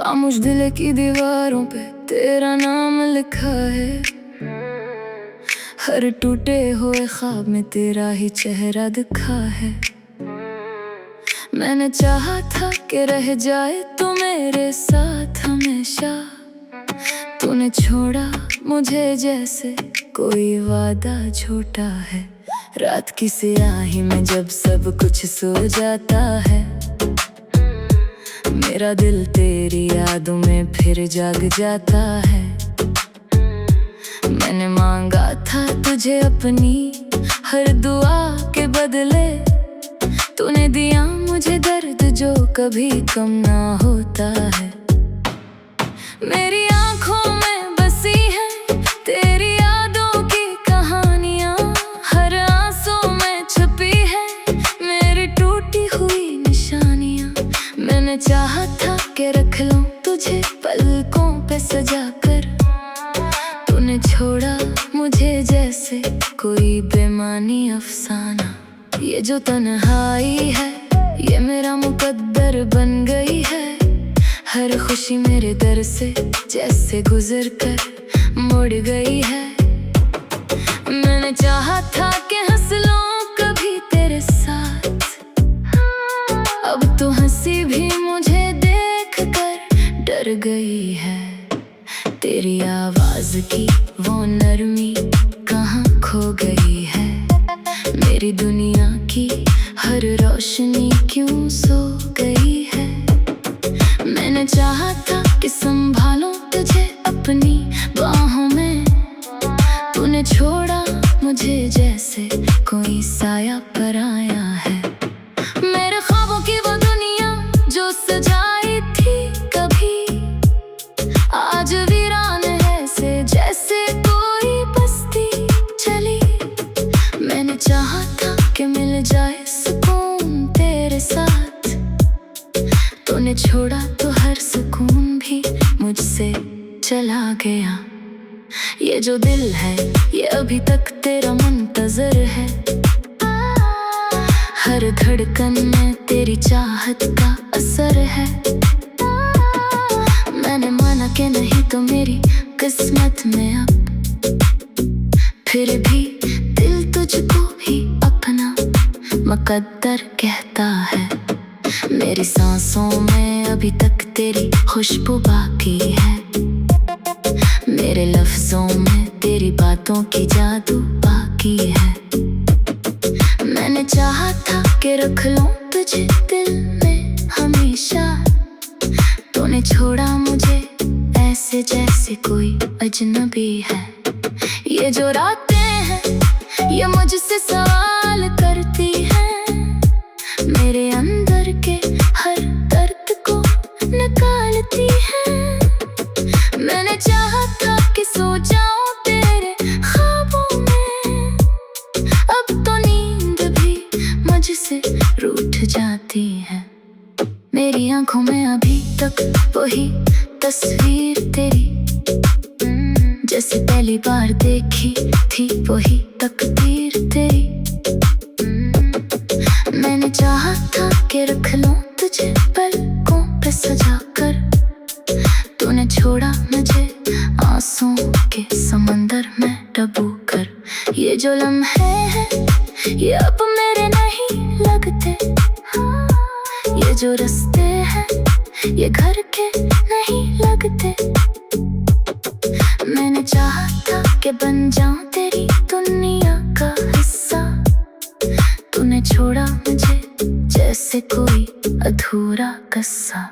खामोश दिल की दीवारों पे तेरा नाम लिखा है। हर टूटे हुए ख्वाब में तेरा ही चेहरा दिखा है। मैंने चाहा था कि रह जाए तू मेरे साथ हमेशा, तूने छोड़ा मुझे जैसे कोई वादा झूठा है। रात की स्याही में जब सब कुछ सो जाता है, मेरा दिल तेरी यादों में फिर जाग जाता है। मैंने मांगा था तुझे अपनी हर दुआ के बदले, तूने दिया मुझे दर्द जो कभी कम ना होता है। मेरी आंखों में बसी है तेरी यादों की कहानियां, हर आंसू में छुपी है मेरी टूटी हुई निशानियां। मैंने चाहा था कि रख लूं तुझे पलकों पे सजा कर, तूने छोड़ा मुझे जैसे कोई बेमानी अफसाना। ये जो तन्हाई है ये मेरा मुकद्दर बन गई है। हर खुशी मेरे दर से जैसे गुजर कर मुड़ गई है। मैंने चाहा था कि हंस लूं कभी तेरे साथ, अब तो हंसी भी मुझे देख कर डर गई है। तेरी आवाज की वो नरमी कहाँ खो गई है, मेरी दुनिया की हर रोशनी क्यों सो गई है। मैंने चाहा था कि संभालूं तुझे अपनी बाहों में, तूने छोड़ा मुझे जैसे कोई साया पराया है। मेरे ख्वाबों की वो दुनिया जो सजाई थी कभी, आज वीरान है से जैसे कोई बस्ती चली। मैंने चाहा था कि मिल जाए सुकून तेरे साथ, तूने छोड़ा तो हर सुकून भी मुझसे चला गया। ये जो दिल है ये अभी तक तेरा मुंतजर है, हर धड़कन में तेरी चाहत का असर है। मैंने माना कि नहीं तो मेरी किस्मत में अब, फिर भी दिल तुझको ही अपना मुकद्दर कहता है। मेरी सांसों में अभी तक तेरी खुशबू बाकी है, मेरे लफ्जों में तेरी बातों की जादू बाकी है। मैंने चाहा था कि रख लूं तुझे दिल में हमेशा, तूने छोड़ा मुझे ऐसे जैसे कोई अजनबी है। ये जो रातें हैं ये मुझसे सवाल करती हैं, मेरे अंदर के हर दर्द को निकालती हैं। मैंने चाहा था कि सो जाऊं तेरे ख्वाबों में, अब तो नींद भी मुझसे रूठ जाती है। मेरी आंखों में अभी तक वही तस्वीर तेरी, जैसे पहली बार देखी थी वही तकदीर तेरी। मैंने चाहा था कि रख लूं तुझे पलकों पे सजा कर, तूने छोड़ा मुझे आंसुओं के समंदर में डूबो कर। ये जो लम्हे हैं ये अब मेरे नहीं लगते, ये जो रास्ते हैं ये घर के नहीं लगते। मैंने चाहा था कि बन जाऊं तेरी दुनिया का हिस्सा, तूने छोड़ा मुझे जैसे कोई अधूरा किस्सा।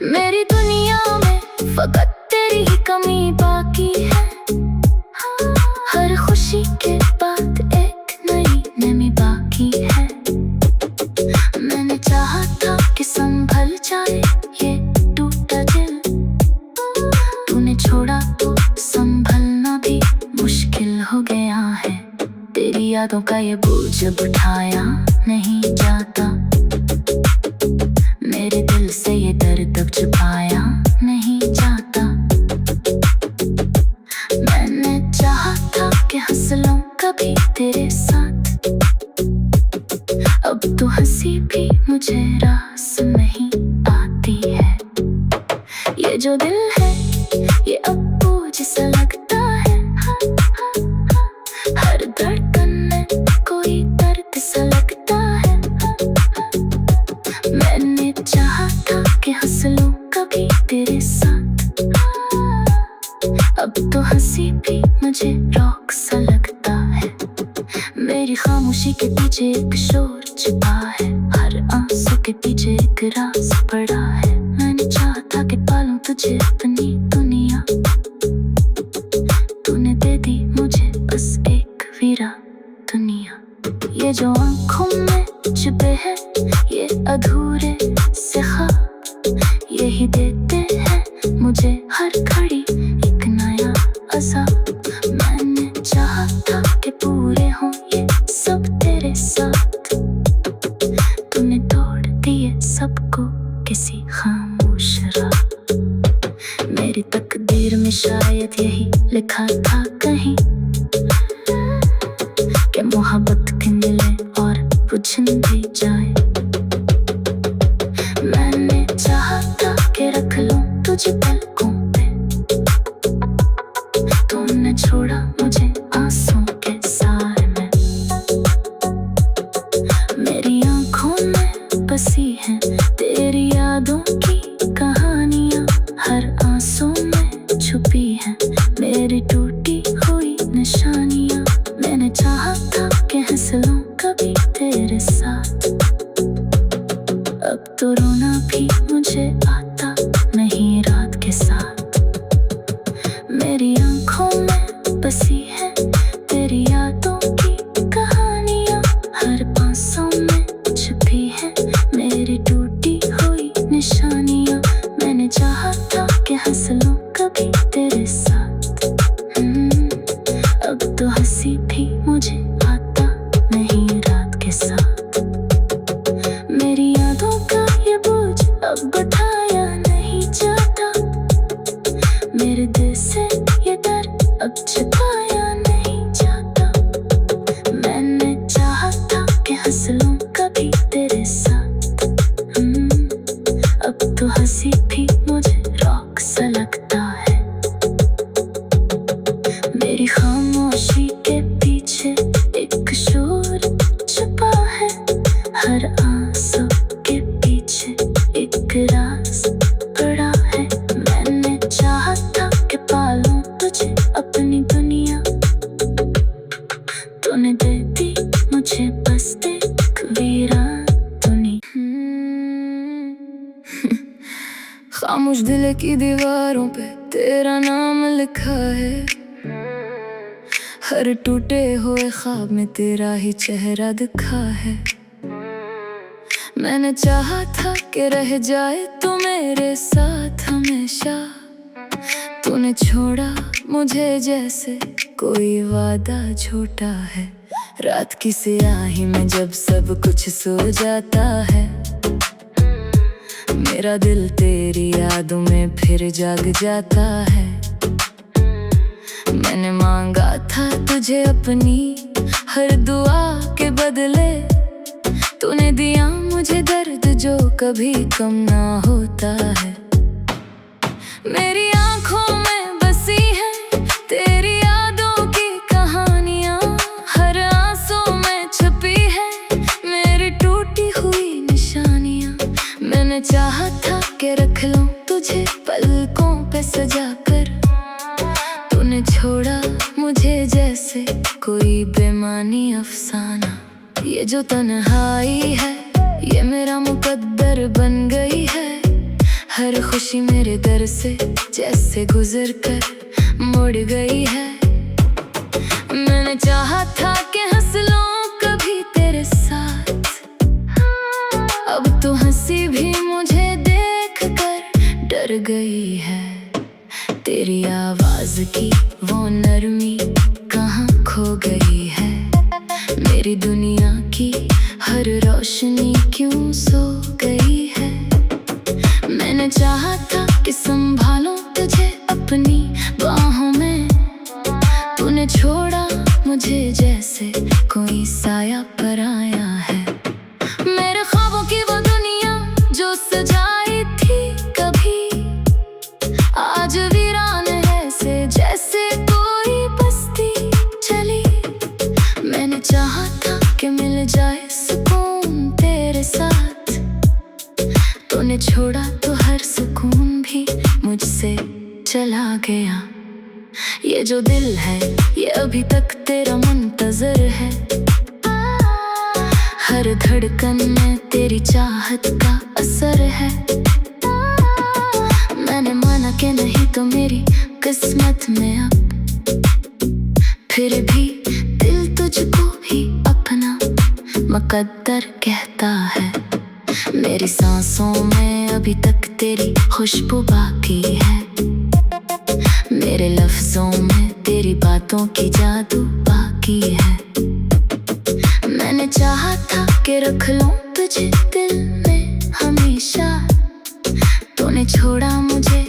मेरी दुनिया में फकत तेरी ही कमी बाकी है, हर खुशी के बाद एक नई नमी बाकी है। मैंने चाहा था कि संभल जाए ये टूटा दिल, तूने छोड़ा तो संभलना भी मुश्किल हो गया है। तेरी यादों का ये बोझ अब उठाया नहीं जाता, मेरे दिल से ये दर्द अब छुपाया नहीं जाता। मैंने चाहा था कि हंस लूं कभी तेरे साथ, अब तो हंसी भी मुझे रास नहीं आती है। जो दिल है ये अब बोझ सा लगता है। हर धड़कन में कोई दर्द सा लगता है। मैंने चाहा था कि हंस लूं कभी तेरे साथ, अब तो हंसी भी मुझे रॉक सा लगता है। मेरी खामोशी के पीछे एक शोर छिपा है, हर आंसू के पीछे एक राज पड़ा है। मैंने चाहा था कि पालूं तुझे अपनी दुनिया, तूने दे दी मुझे बस एक वीरा दुनिया। ये जो आंखों में छुपे हैं ये अधूरे से ख्वाब, यही देते हैं मुझे हर घड़ी एक नया अज़ाब। मैंने चाहा था कि पूरे हों ये सब तेरे साथ, तूने तोड़ दिए सबको किसी खामोश रात। मेरी तकदीर में शायद यही लिखा था कहीं कि मोहब्बत भी मिले और बुझ भी जाए। मैंने चाहा था कि रख लूं तुझे पलकों पे, तूने छोड़ा मुझे आंसू के साए में। मेरी आंखों में बसी हैं तेरी यादों की कहानियां, हर आंसू में छुपी हैं मेरी टूटी हुई निशानियां। मैंने चाहा था कि हंस लूं कभी तेरे साथ, अब तो रोना भी मुझे आता नहीं रात के साथ। मेरी आंखों में बसी है तेरी यादों की कहानियां, हर आंसू में छुपी है मेरी टूटी हुई निशानियां। मैंने चाहा था कि हंस लूं कभी तेरे साथ, अब तो हंसी भी मुझे आता नहीं रात के साथ। मेरी यादों का ये बोझ अब उठाया नहीं जाता, मेरे दिल से ये दर्द अब छिपाया नहीं जाता। मैंने चाहा था कि हंस लूं कभी तेरे साथ, अब तो हंसी भी मुझे रॉक सा लगता है। मेरी खामोशी के पीछे एक शोर छुपा है, हर आंसू के पीछे एक राज पड़ा है। मैंने चाहा था कि पालूं तुझे अपनी दुनिया, तूने दे दी मुझे बस एक वीरा दुनिया। खामोश दिल की दीवारों पे तेरा नाम लिखा है, हर टूटे हुए ख्वाब में तेरा ही चेहरा दिखा है। मैंने चाहा था कि रह जाए तू मेरे साथ हमेशा, तूने छोड़ा मुझे जैसे कोई वादा झूठा है। रात की स्याही में जब सब कुछ सो जाता है, मेरा दिल तेरी यादों में फिर जाग जाता है। मैंने मांगा था तुझे अपनी हर दुआ के बदले, तूने दिया मुझे दर्द जो कभी कम ना होता है। मेरी आंखों में बसी है तेरी यादों की कहानियां, हर आंसू में छुपी है मेरी टूटी हुई निशानियां। मैंने चाहा था कि रख लूं तुझे पलकों पे सजाकर, तूने छोड़ा मुझे जैसे कोई बेमानी अफसाना। ये जो तन्हाई है ये मेरा मुकद्दर बन गई है, हर खुशी मेरे दर से जैसे गुजर कर मुड़ गई है। मैंने चाहा था कि हंस लूं कभी तेरे साथ, अब तो हंसी भी मुझे देख कर डर गई है। तेरी आवाज की वो नरमी कहाँ खो गई है, मेरी दुनिया की हर रोशनी क्यों सो गई है। मैंने चाहा था कि संभालूं तुझे अपनी बाहों में, तूने छोड़ा मुझे जैसे कोई साया पराया है। मेरे ख्वाबों की वो दुनिया जो सजाई थी कभी, छोड़ा तो हर सुकून भी मुझसे चला गया। ये जो दिल है ये अभी तक तेरा मुंतजर है। हर धड़कन में तेरी चाहत का असर है। मैंने माना कि नहीं तो मेरी किस्मत में अब, फिर भी दिल तुझको भी अपना मुकद्दर कहता है। मेरी सांसों में अभी तक तेरी खुशबू बाकी है। मेरे लफ्जों में तेरी बातों की जादू बाकी है। मैंने चाहा था कि रख लूं तुझे दिल में हमेशा, तूने छोड़ा मुझे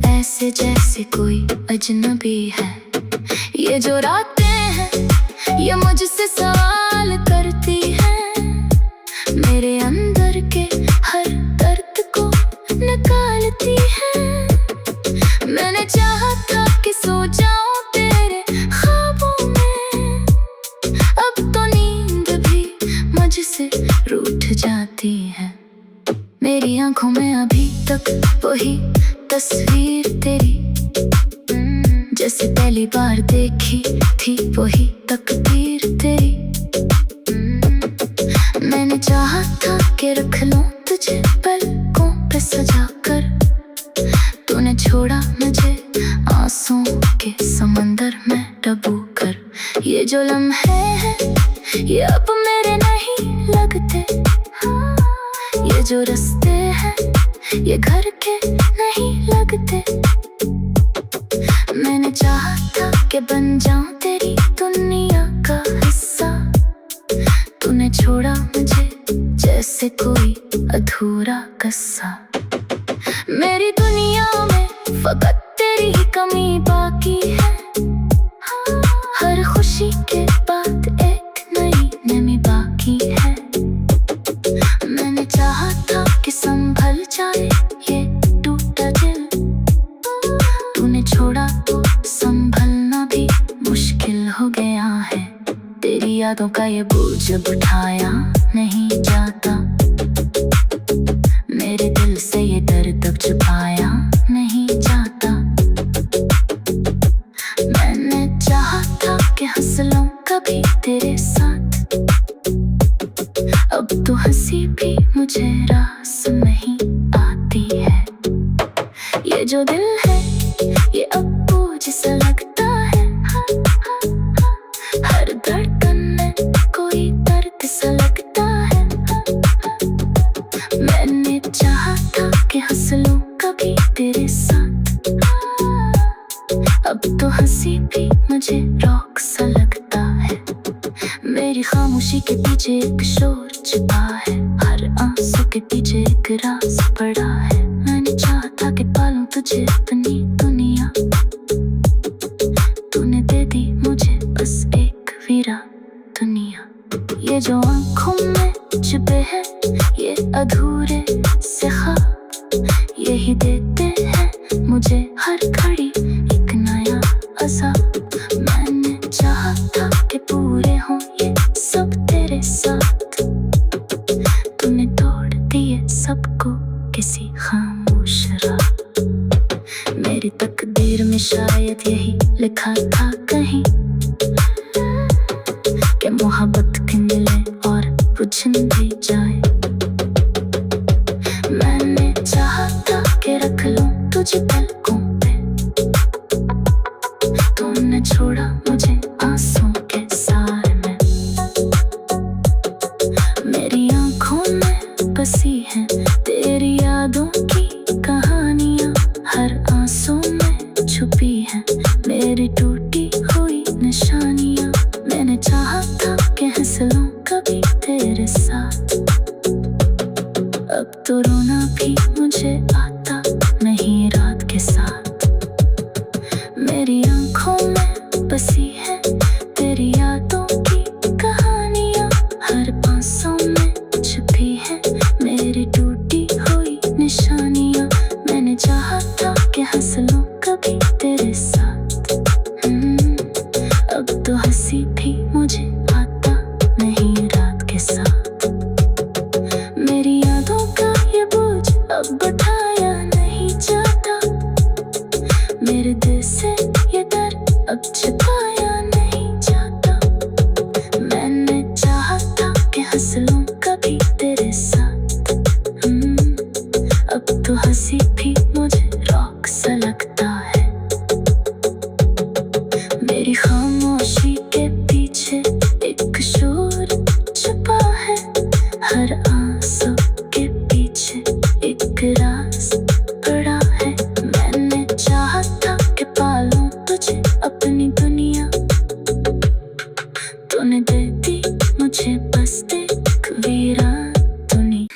ऐसे जैसे कोई अजनबी है। ये जो रातें हैं ये मुझसे सवाल करती हैं, मेरे अंदर के हर दर्द को निकालती हैं। मैंने चाहा था कि सो जाऊं तेरे ख्वाबों में, अब तो नींद भी मुझसे रूठ जाती है। मेरी आंखों में अभी तक वही तस्वीर तेरी, जैसे पहली बार देखी थी वही तकदीर तेरी। मैंने चाहा था कि रख लूं तुझे पलकों पे सजाकर, तूने छोड़ा मुझे आंसुओं के समंदर में डूबो कर। ये जो लम्हे हैं ये अब मेरे नहीं लगते, ये जो रास्ते हैं ये घर के नहीं लगते। मैंने चाहा था कि बन जाऊं तेरी दुनिया का हिस्सा, तूने छोड़ा मुझे जैसे कोई अधूरा किस्सा। मेरी दुनिया में फकत तेरी ही कमी बाकी है। हर खुशी के बाद एक नई नमी बाकी है। मैंने चाहा था कि संभल जाए ये टूटा दिल, तूने छोड़ा तो संभलना भी मुश्किल हो गया है। तेरी यादों का ये बोझ अब उठाया नहीं जाता, मेरे दिल से ये दर्द अब छुपाया नहीं जाता। मैंने चाहा था कि हंस लूं कभी तेरे साथ, अब तो हंसी भी मुझे रास नहीं आती है। ये जो दिल है ये अब बोझ सा लगता है, हर धड़कन में कोई दर्द सा लगता है। मैंने चाहा था कि हंस लूं कभी तेरे साथ, अब तो हंसी भी मुझे रॉक सा लगता है। मेरी खामोशी के पीछे एक शोर छिपा है, हर आंसू के पीछे एक राज पड़ा है। मैंने चाहा था कि पालूं तुझे अपनी दुनिया, तूने दे दी मुझे बस एक वीरा दुनिया। ये जो आंखों में छुपे हैं ये अधूरे से ख्वाब, यही देते हैं मुझे हर घड़ी एक नया अज़ाब। मैंने चाहा था कि पूरे हों ये सब तेरे साथ, तूने तोड़ दिए सबको किसी खामोश रात। मेरी तकदीर में शायद यही लिखा था कहीं कि मोहब्बत भी मिले और बुझ भी जाए। मैंने चाहा था कि रख लूं तुझे पलकों पे, तूने छोड़ा मुझे आंसू के साए में। मेरी आंखों में बसी है तेरी यादों की कहानियां, हर आंसू में छुपी है मेरी टूटी हुई निशानियां। मैंने चाहा था कि हंस लूं कभी तेरे साथ, अब तो रोना भी मुझे आता नहीं रात के साथ। मेरी आंखों में बसी है तेरी यादों की कहानियां, हर आंसू में छुपी है मेरी टूटी हुई निशानियां। मैंने चाहा था कि हंस लूं कभी तेरे साथ, अब तो हंसी भी मुझे आता नहीं रात के साथ। मेरी यादों का ये बोझ अब अब उठाया नहीं जाता, मेरे दिल से ये डर अब छिपाया नहीं जाता। मैंने चाहा था कि हंस लूं कभी तेरे साथ, अब तो हंसी भी मुझे रॉक सा लगता है। मेरी खामोशी के पीछे एक शोर छुपा है, हर आंसू के पीछे एक राज पड़ा है। मैंने चाहा था कि पालूं तुझे अपनी दुनिया, तूने दे दी मुझे बस एक वीरान दुनिया।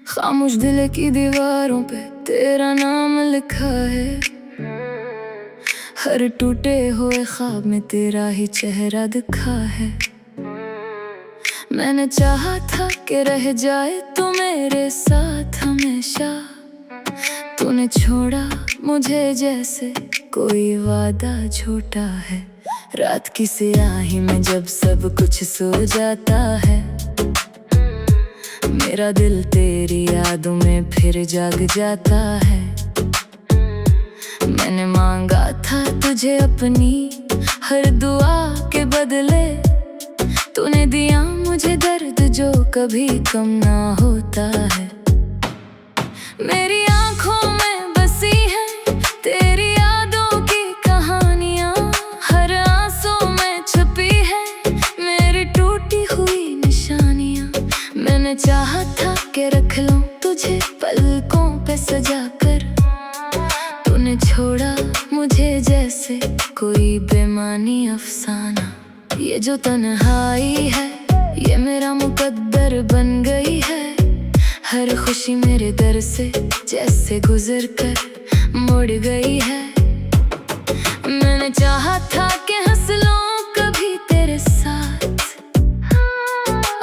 खामोश दिल की दीवारों पे तेरा नाम लिखा है, हर टूटे हुए ख्वाब में तेरा ही चेहरा दिखा है। मैंने चाहा था कि रह जाए तू मेरे साथ हमेशा, तूने छोड़ा मुझे जैसे कोई वादा झूठा है। रात की स्याही में जब सब कुछ सो जाता है, मेरा दिल तेरी यादों में फिर जाग जाता है। मैंने मांगा था तुझे अपनी हर दुआ के बदले, तूने दिया मुझे दर्द जो कभी कम ना होता है। मेरी आंखों में बसी है तेरी यादों की कहानियां, हर आंसू में छुपी है मेरी टूटी हुई निशानियां। मैंने चाहा था कि रख लूं तुझे पलकों पे सजाकर, तूने छोड़ा मुझे जैसे कोई बेमानी अफसाना। ये जो तन्हाई है ये मेरा मुकद्दर बन गई है, हर खुशी मेरे दर से जैसे गुजर कर मुड़ गई है। मैंने चाहा था कि हंस लूं कभी तेरे साथ,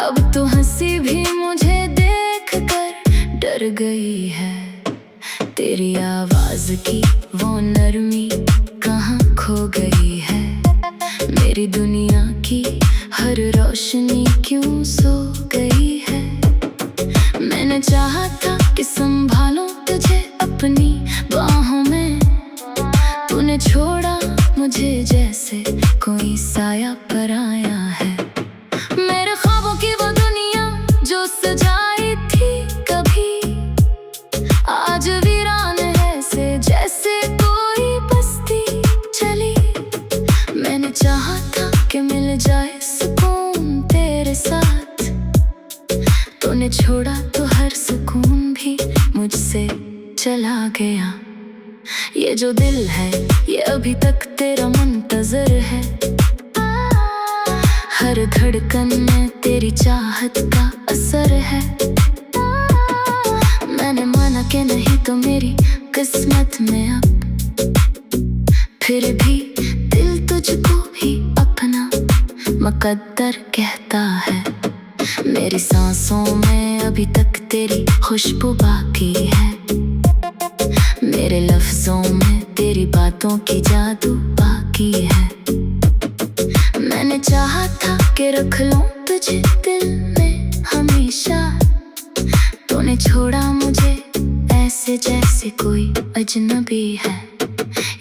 अब तो हंसी भी मुझे देख कर डर गई है। तेरी आवाज की वो नरमी कहाँ खो गई है, मेरी दुनिया की हर रोशनी क्यों सो गई है। मैंने चाहा था कि संभालूं तुझे अपनी बाहों में, तूने छोड़ा मुझे जैसे कोई साया पराया है। मेरे ख्वाबों की वो दुनिया जो सजाई थी कभी, आज वीरान है से जैसे कोई बस्ती चली। मैंने चाहा था कि मिल जाए सुकून तेरे साथ, तूने छोड़ा तो हर सुकून भी मुझसे चला गया। ये जो दिल है ये अभी तक तेरा मुंतजर है, हर धड़कन में तेरी चाहत का असर है। मैंने माना कि नहीं तो मेरी किस्मत में अब, फिर भी दिल तुझको ही अपना मुकद्दर कहता है। मेरी सांसों में अभी तक तेरी खुशबू बाकी है, मेरे लफ्जों में तेरी बातों की जादू बाकी है। मैंने चाहा था कि रख लूं तुझे दिल में हमेशा, तूने छोड़ा मुझे ऐसे जैसे कोई अजनबी है।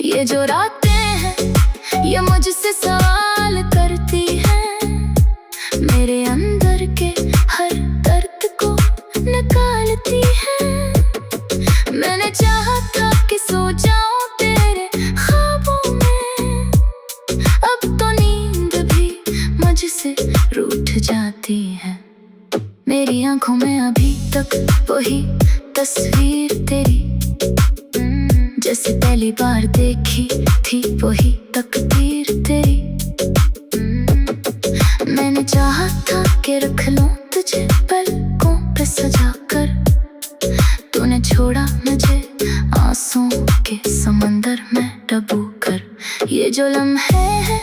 ये जो रातें हैं ये मुझसे सवाल करती हैं, मेरे अंदर के हर दर्द को निकालती हैं। मैंने चाहा था कि सो जाऊं तेरे ख्वाबों में, अब तो नींद भी मुझसे रूठ जाती है। मेरी आंखों में अभी तक वही तस्वीर तेरी, जैसे पहली बार देखी थी वही तकदीर तेरी। मैंने चाहा था कि रख लूं तुझे पलकों पे सजाकर, तूने छोड़ा मुझे आंसुओं के समंदर में डूबो कर। ये जो लम्हे हैं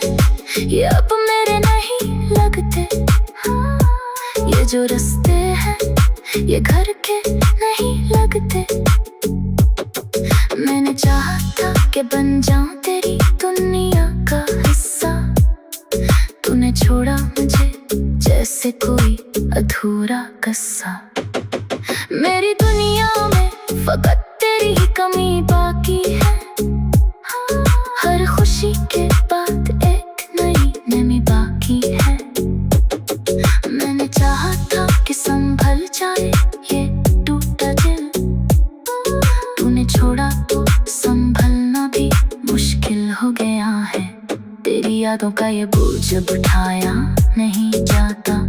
ये अब मेरे नहीं लगते, ये जो रास्ते हैं ये घर के नहीं लगते। मैंने चाहा था कि बन जाऊं तेरी दुनिया का हिस्सा, तूने छोड़ा मुझे जैसे कोई अधूरा किस्सा। मेरी दुनिया में फकत तेरी ही कमी बाकी है। हर खुशी के बाद एक नई नमी बाकी है। मैंने चाहा था कि संभल जाए ये टूटा दिल, तूने छोड़ा तो संभलना भी मुश्किल हो गया है। तेरी यादों का ये बोझ अब उठाया नहीं जाता,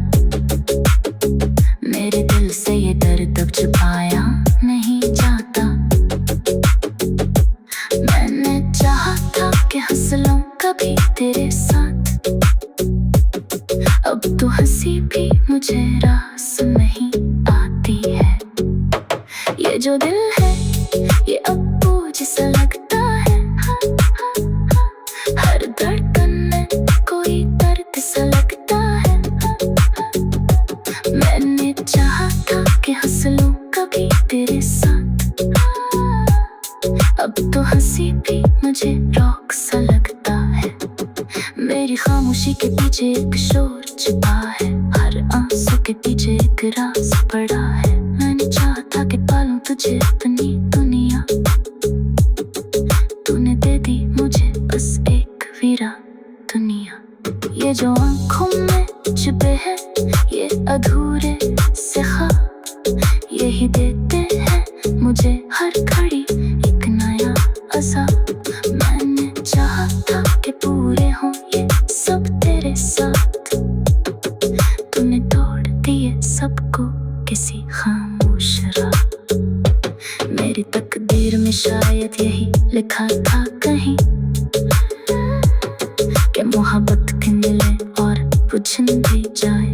मेरे दिल से ये दर्द अब छुपाया नहीं जाता। मैंने चाहा था कि हंस लूं कभी तेरे साथ, अब तो हंसी भी मुझे रास नहीं आती है। ये जो दिल है ये अब बोझ सा लगता है। हर धड़कन में कोई दर्द सा लगता है। मैंने चाहा था कि हंस लूं कभी तेरे साथ, अब तो हंसी भी मुझे रॉक सा लगता है। मेरी खामोशी के पीछे एक शोर छुपा है, हर आंसू के पीछे एक राज पड़ा है। मैंने चाहा था कि पालूं तुझे अपनी दुनिया, तूने दे दी मुझे बस एक वीरा दुनिया। ये जो आँखों में छुपे हैं ये अधूरे से ख्वाब, यही देते हैं मुझे हर घड़ी एक नया अज़ाब। मैंने चाहा था कि पूरे हों ये सब तेरे साथ, तूने तोड़ दिए सबको किसी खामोश रात। मेरी तकदीर में शायद यही लिखा था कहीं कि मोहब्बत की मिले और बुझ भी जाए।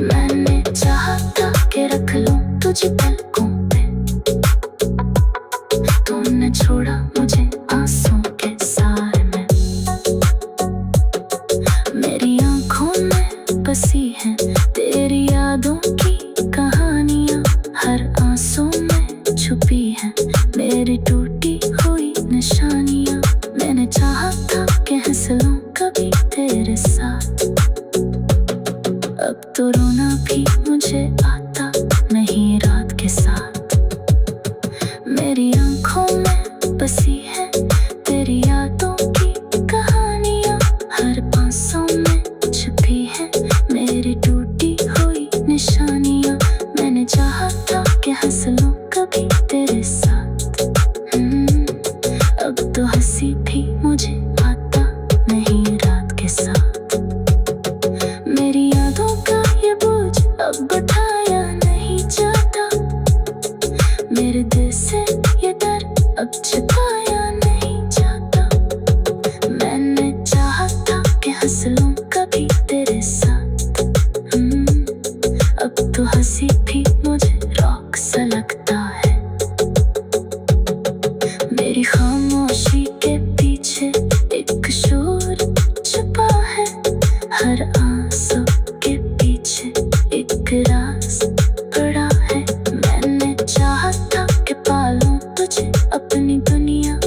मैंने चाहा था कि रख लूं तुझे पलकों पे, तूने छोड़ा मुझे आंसू के साए में। मेरी आंखों में बसी है तेरी यादों की कहानियां, हर आंसू में छुपी है मेरी टूटी हुई निशानियां। मैंने चाहा था कि हंस लूं कभी तेरे साथ, अब तो रोना भी मुझे आता नहीं रात के साथ। मेरी आंखों में बसी है तेरी यादों की कहानियां, हर आंसू में छुपी है मेरी टूटी हुई निशानियां। मैंने चाहा था कि हंस लूं कभी तेरे साथ, अब तो हंसी भी मुझे आता नहीं रात के साथ। मेरी यादों का ये बोझ अब उठाया नहीं जाता, मेरे दिल से ये डर अब छुपाया नहीं जाता। मैंने चाहा था कि हंस लूं कभी तेरे साथ, अब तो हंसी भी मुझे रॉक सा लगता है। मेरी खामोशी के पीछे एक शोर छुपा है, हर आंसू के पीछे एक राज पड़ा है। मैंने चाहा था कि पालूं तुझे अपनी दुनिया,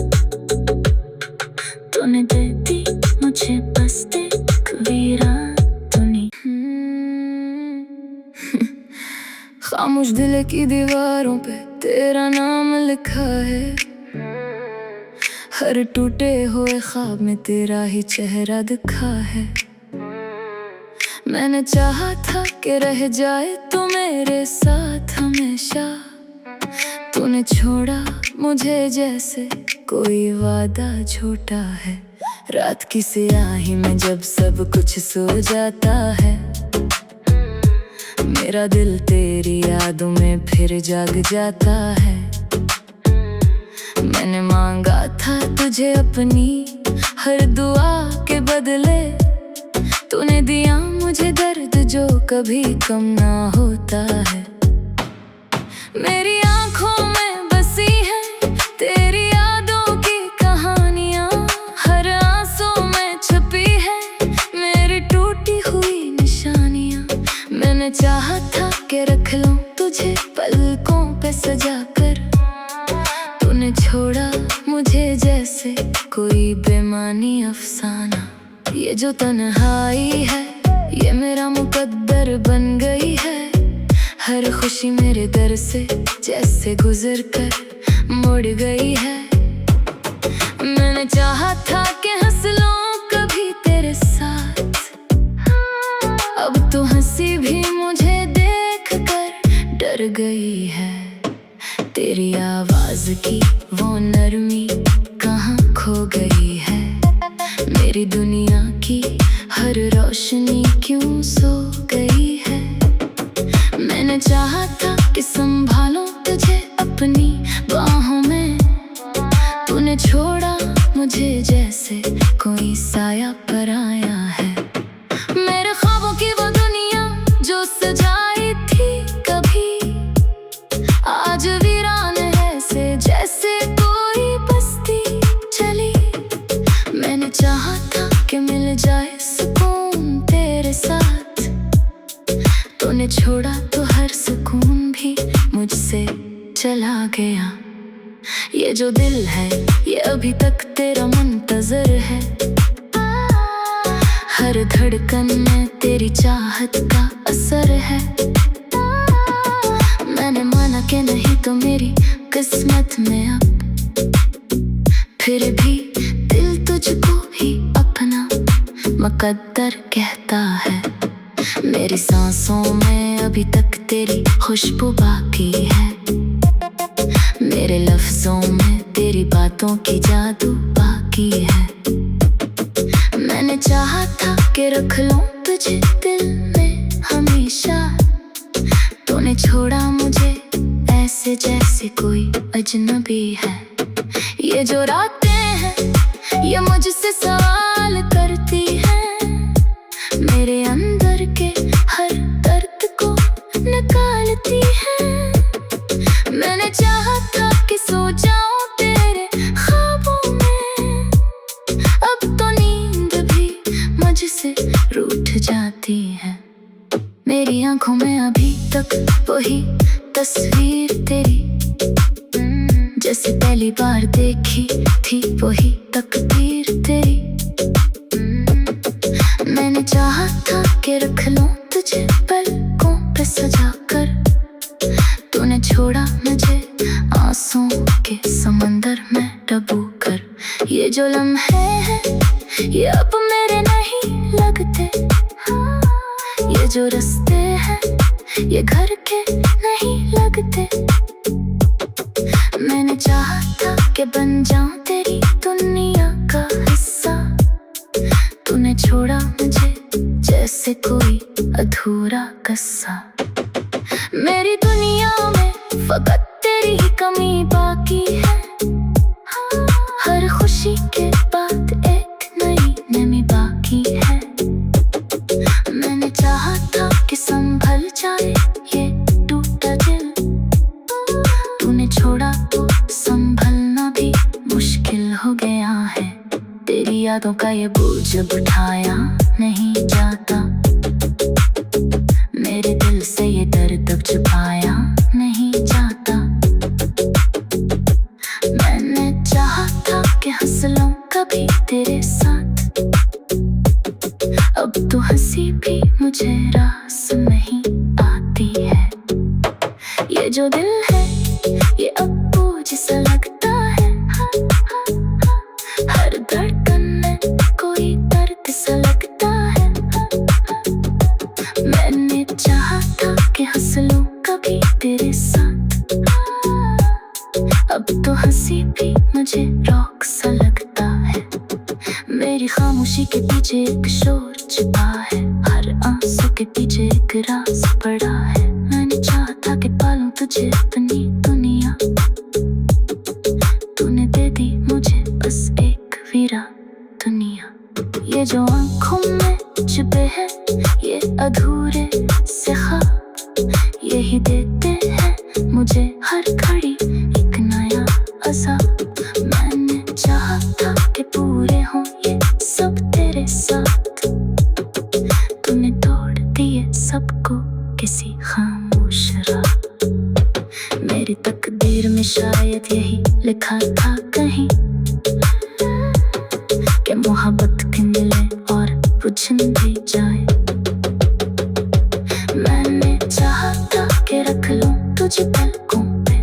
तूने दे दी मुझे बस एक वीरान दुनिया। खामोश दिल की दीवारों पे तेरा नाम लिखा है, हर टूटे हुए ख्वाब में तेरा ही चेहरा दिखा है। मैंने चाहा था कि रह जाए तू मेरे साथ हमेशा, तूने छोड़ा मुझे जैसे कोई वादा झूठा है। रात की स्याही में जब सब कुछ सो जाता है, मेरा दिल तेरी यादों में फिर जाग जाता है। मैंने मांगा था तुझे अपनी हर दुआ के बदले, तूने दिया मुझे दर्द जो कभी कम ना होता है। मेरी आंखों में बसी है तेरी यादों की कहानियां, हर आंसू में छुपी है मेरी टूटी हुई निशानियां। मैंने चाहा था कि रख लूं तुझे पलकों पे सजाकर, तूने छोड़ा मुझे जैसे कोई बेमानी अफसाना। ये जो तन्हाई है ये मेरा मुकद्दर बन गई है, हर खुशी मेरे दर से जैसे गुजर कर मुड़ गई है। मैंने चाहा था कि हंस लूं कभी तेरे साथ, अब तो हंसी भी मुझे देख कर डर गई है। तेरी आवाज की वो नरमी कहाँ खो गई है, मेरी दुनिया की हर रोशनी क्यों सो गई है। मैंने चाहा था कि संभालूं तुझे अपनी बाहों में, तूने छोड़ा मुझे जैसे कोई साया पराया है। मेरे ख्वाबों की वो दुनिया जो सजाई थी कभी, आज वीरान है से जैसे कोई बस्ती चली। मैंने चाहा था कि मिल जाए सुकून तेरे साथ, तूने छोड़ा तो हर सुकून भी मुझसे चला गया। ये जो दिल है ये अभी तक तेरा मुंतजर है, हर धड़कन में तेरी चाहत का असर है। मैंने माना कि नहीं तो मेरी किस्मत में अब, फिर भी दिल तुझको ही अपना मुकद्दर कहता है। मेरी सांसों में अभी तक तेरी खुशबू बाकी है, मेरे लफ्जों में तेरी बातों की जादू बाकी है। मैंने चाहा था कि रख लूं तुझे दिल में हमेशा, तूने छोड़ा मुझे ऐसे जैसे कोई अजनबी है। ये जो रातें हैं ये मुझसे सवाल करती हैं, मेरे अंदर के हर दर्द को निकालती हैं। मैंने चाहा था कि सो जाऊं तेरे ख्वाबों में, अब तो नींद भी मुझसे रूठ जाती है। मेरी आंखों में अभी तक वही तस्वीर तेरी, जैसे पहली बार देखी थी वही तकदीर तेरी। मैंने चाहा था कि रख लूं तुझे पलकों पे सजा कर, तूने छोड़ा मुझे आंसुओं के समंदर में डूबो कर। ये जो लम्हे हैं ये अब मेरे नहीं लगते, ये जो रास्ते हैं ये घर के नहीं लगते। मैंने चाहा था कि बन जाऊं तेरी दुनिया का हिस्सा, तूने छोड़ा मुझे जैसे कोई अधूरा किस्सा। मेरी दुनिया में फकत तेरी ही कमी बाकी है, हर खुशी के बाद एक नई नमी बाकी है। मैंने चाहा था कि संभल जाए ये टूटा दिल, तूने छोड़ा तो संभलना भी मुश्किल हो गया है। तेरी यादों का ये बोझ अब उठाया नहीं जाता, मेरे दिल से ये दर्द अब छुपाया नहीं जाता। मैंने चाहा था कि हंस लूं कभी तेरे साथ, अब तो हंसी भी मुझे रास नहीं आती है। ये जो दिल है ये अब बोझ सा लगता है, हर धड़कन में कोई दर्द सा लगता है। मैंने चाहा था कि हंस लूं कभी तेरे साथ, अब तो हंसी भी मुझे रॉक सा लगता है। मेरी खामोशी के पीछे एक शोर छिपा है, हर आंसू के पीछे एक राज पड़ा है। मैंने चाहा था कि पालूं तुझे अपनी दुनिया, तूने दे दी मुझे बस एक वीरा दुनिया। ये जो आंखों में छुपे हैं ये अधूरे से ख्वाब, यही देते हैं मुझे हर घड़ी एक नया अज़ाब। मैंने चाहा था कि पूरे हों ये सब तेरे साथ, तूने तोड़ दिए सबको किसी खामोश रात। मेरी तकदीर में शायद यही लिखा था कहीं कि मोहब्बत भी मिले और बुझ भी जाए। मैंने चाहा था कि तुझे पलकों पे,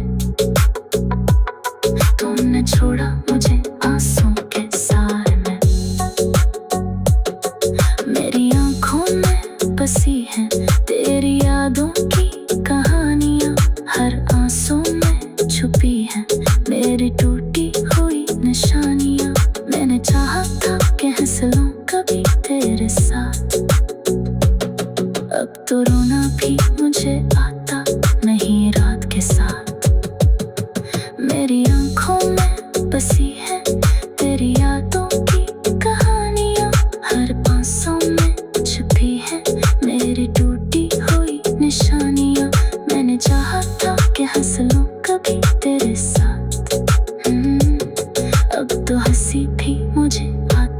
तुमने छोड़ा मुझे आंसू के साए में। मेरी आंखों में बसी है तेरी यादों की कहानियां, हर आंसू में छुपी है मेरी टूटी हुई निशानियां। मैंने चाहा था कि हंस लूं कभी तेरे साथ, अब तो रोना भी मुझे आता नहीं रात के साथ। मेरी आंखों में बसी है तेरी यादों की कहानियां, हर आंसू में छुपी है मेरी टूटी हुई निशानियां। मैंने चाहा था कि हंस लूं कभी तेरे साथ, अब तो हंसी भी मुझे आती